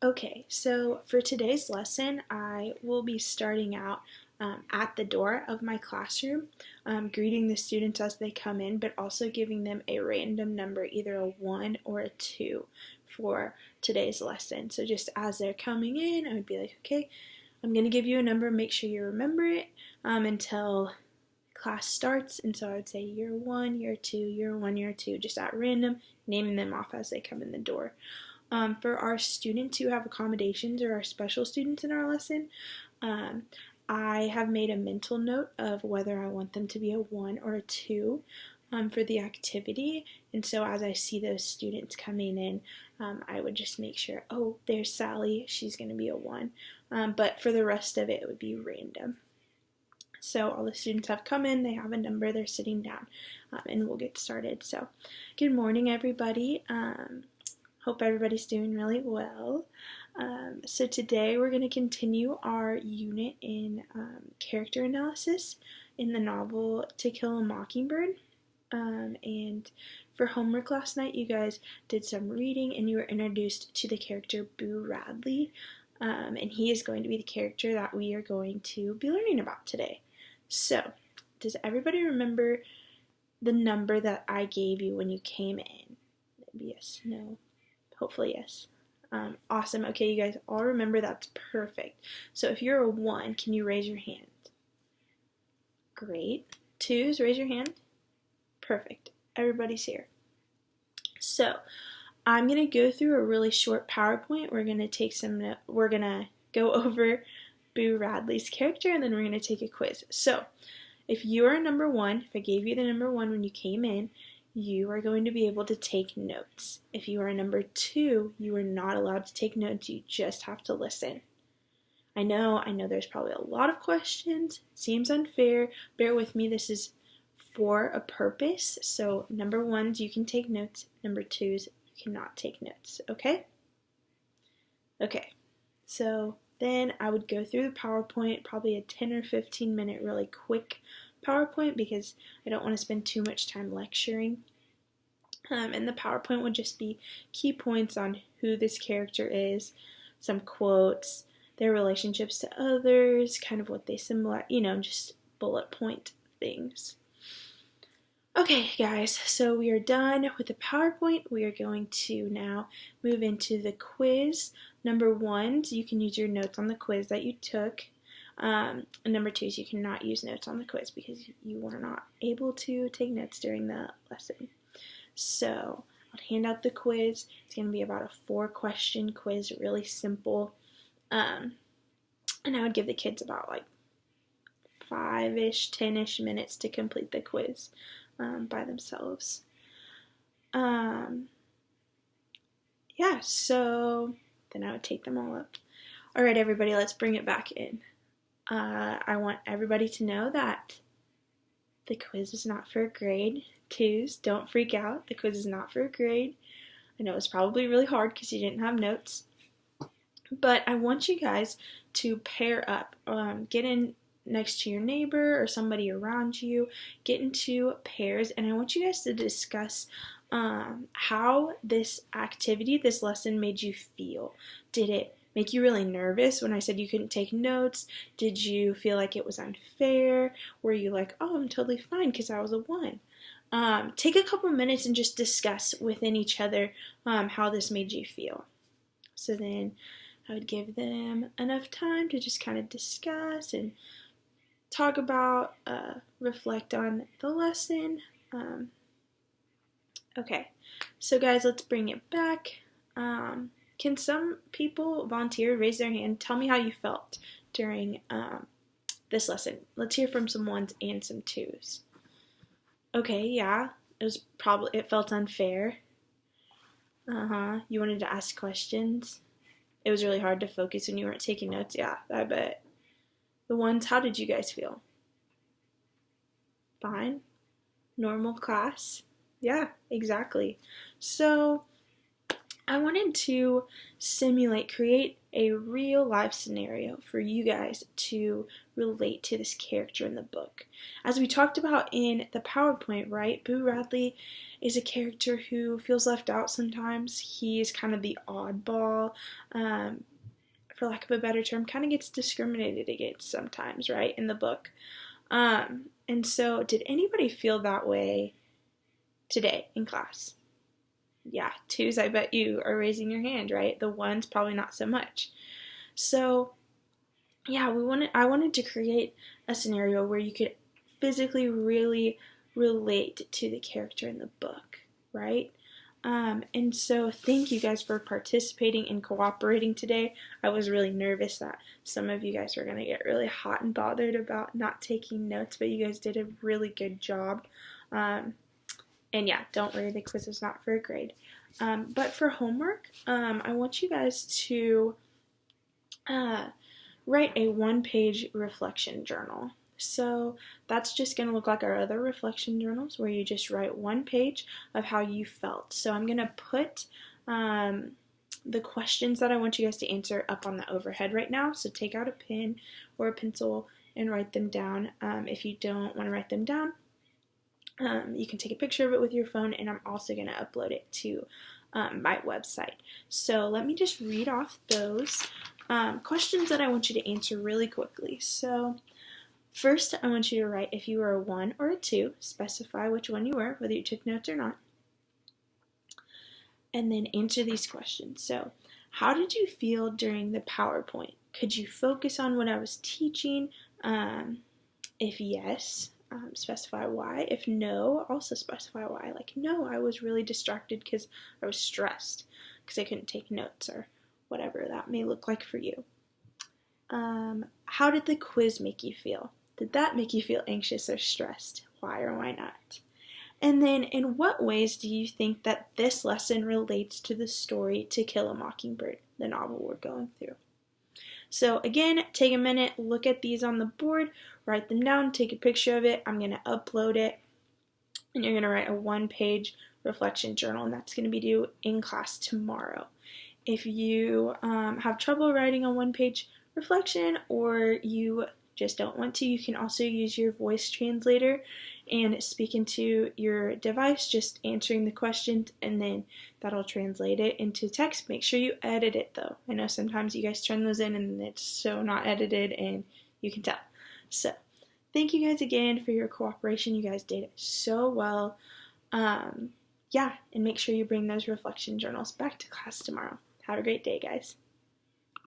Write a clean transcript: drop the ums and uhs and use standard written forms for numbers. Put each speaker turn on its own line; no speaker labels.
Okay, so for today's lesson, I will be starting out at the door of my classroom, greeting the students as they come in, but also giving them a random number, either a 1 or a 2 for today's lesson. So just as they're coming in, I would be like, okay, I'm going to give you a number, make sure you remember it until class starts. And so I would say year 1, year 2, year 1, year 2, just at random, naming them off as they come in the door. For our students who have accommodations or our special students in our lesson, I have made a mental note of whether I want them to be a 1 or a 2 for the activity. And so as I see those students coming in, I would just make sure, oh, there's Sally, she's going to be a 1. But for the rest of it, it would be random. So all the students have come in, they have a number, they're sitting down, and we'll get started. So good morning, everybody. Hope everybody's doing really well. So today we're going to continue our unit in character analysis in the novel To Kill a Mockingbird. And for homework last night, you guys did some reading and you were introduced to the character Boo Radley. And he is going to be the character that we are going to be learning about today. So, does everybody remember the number that I gave you when you came in? Yes, no. Hopefully, yes. Awesome. Okay, you guys all remember that's perfect. So if you're a 1, can you raise your hand? Great. 2s, raise your hand. Perfect. Everybody's here. So I'm going to go through a really short PowerPoint. We're going to go over Boo Radley's character, and then we're going to take a quiz. So if you are a number 1, if I gave you the number 1 when you came in, you are going to be able to take notes. If you are a number 2, you are not allowed to take notes. You just have to listen. I know there's probably a lot of questions. Seems unfair. Bear with me. This is for a purpose. So number 1s, you can take notes. Number 2s, you cannot take notes. Okay? Okay. So then I would go through the PowerPoint, probably a 10 or 15 minute really quick PowerPoint because I don't want to spend too much time lecturing. And the PowerPoint would just be key points on who this character is, some quotes, their relationships to others, kind of what they symbolize, just bullet point things. Okay, guys, so we are done with the PowerPoint. We are going to now move into the quiz. Number 1s, you can use your notes on the quiz that you took. And number 2s, you cannot use notes on the quiz because you were not able to take notes during the lesson. So I'll hand out the quiz. It's going to be about a 4-question quiz, really simple. And I would give the kids about like 5-ish, 10-ish minutes to complete the quiz by themselves. Yeah, so then I would take them all up. All right, everybody, let's bring it back in. I want everybody to know that the quiz is not for a grade. 2s, don't freak out. The quiz is not for a grade. I know it's probably really hard because you didn't have notes. But I want you guys to pair up. Get in next to your neighbor or somebody around you. Get into pairs. And I want you guys to discuss how this activity, this lesson made you feel. Did it make you really nervous when I said you couldn't take notes? Did you feel like it was unfair? Were you like, oh, I'm totally fine because I was a 1? Take a couple minutes and just discuss within each other how this made you feel. So then I would give them enough time to just kind of discuss and talk about, reflect on the lesson. Okay, so guys, let's bring it back. Can some people volunteer, raise their hand, tell me how you felt during this lesson? Let's hear from some 1s and some 2s. Okay, yeah, it felt unfair. You wanted to ask questions. It was really hard to focus when you weren't taking notes. Yeah, I bet. The 1s, how did you guys feel? Fine? Normal class? Yeah, exactly. So, I wanted to create a real life scenario for you guys to relate to this character in the book. As we talked about in the PowerPoint, right, Boo Radley is a character who feels left out sometimes. He is kind of the oddball, for lack of a better term, kind of gets discriminated against sometimes, right, in the book. And so, did anybody feel that way today in class? Yeah, twos, I bet you are raising your hand, right? The ones, probably not so much. So, yeah, I wanted to create a scenario where you could physically really relate to the character in the book, right? And so thank you guys for participating and cooperating today. I was really nervous that some of you guys were going to get really hot and bothered about not taking notes, but you guys did a really good job. And yeah, don't worry, the quiz is not for a grade. But for homework, I want you guys to write a one-page reflection journal. So that's just going to look like our other reflection journals where you just write one page of how you felt. So I'm going to put the questions that I want you guys to answer up on the overhead right now. So take out a pen or a pencil and write them down. If you don't want to write them down, you can take a picture of it with your phone, and I'm also going to upload it to my website. So let me just read off those questions that I want you to answer really quickly. So first, I want you to write if you were a 1 or a 2, specify which one you were, whether you took notes or not, and then answer these questions. So, how did you feel during the PowerPoint? Could you focus on what I was teaching? If yes, specify why. If no, also specify why. Like, no, I was really distracted because I was stressed because I couldn't take notes, or whatever that may look like for you. How did the quiz make you feel? Did that make you feel anxious or stressed? Why or why not? And then, in what ways do you think that this lesson relates to the story To Kill a Mockingbird, the novel we're going through? So again, take a minute, look at these on the board, write them down, take a picture of it. I'm going to upload it, and you're going to write a one-page reflection journal, and that's going to be due in class tomorrow. If you have trouble writing a one-page reflection, or you just don't want to, you can also use your voice translator and speak into your device, just answering the questions, and then that'll translate it into text. Make sure you edit it though. I know sometimes you guys turn those in and it's so not edited and you can tell. So thank you guys again for your cooperation. You guys did it so well. Yeah, and make sure you bring those reflection journals back to class tomorrow. Have a great day, guys.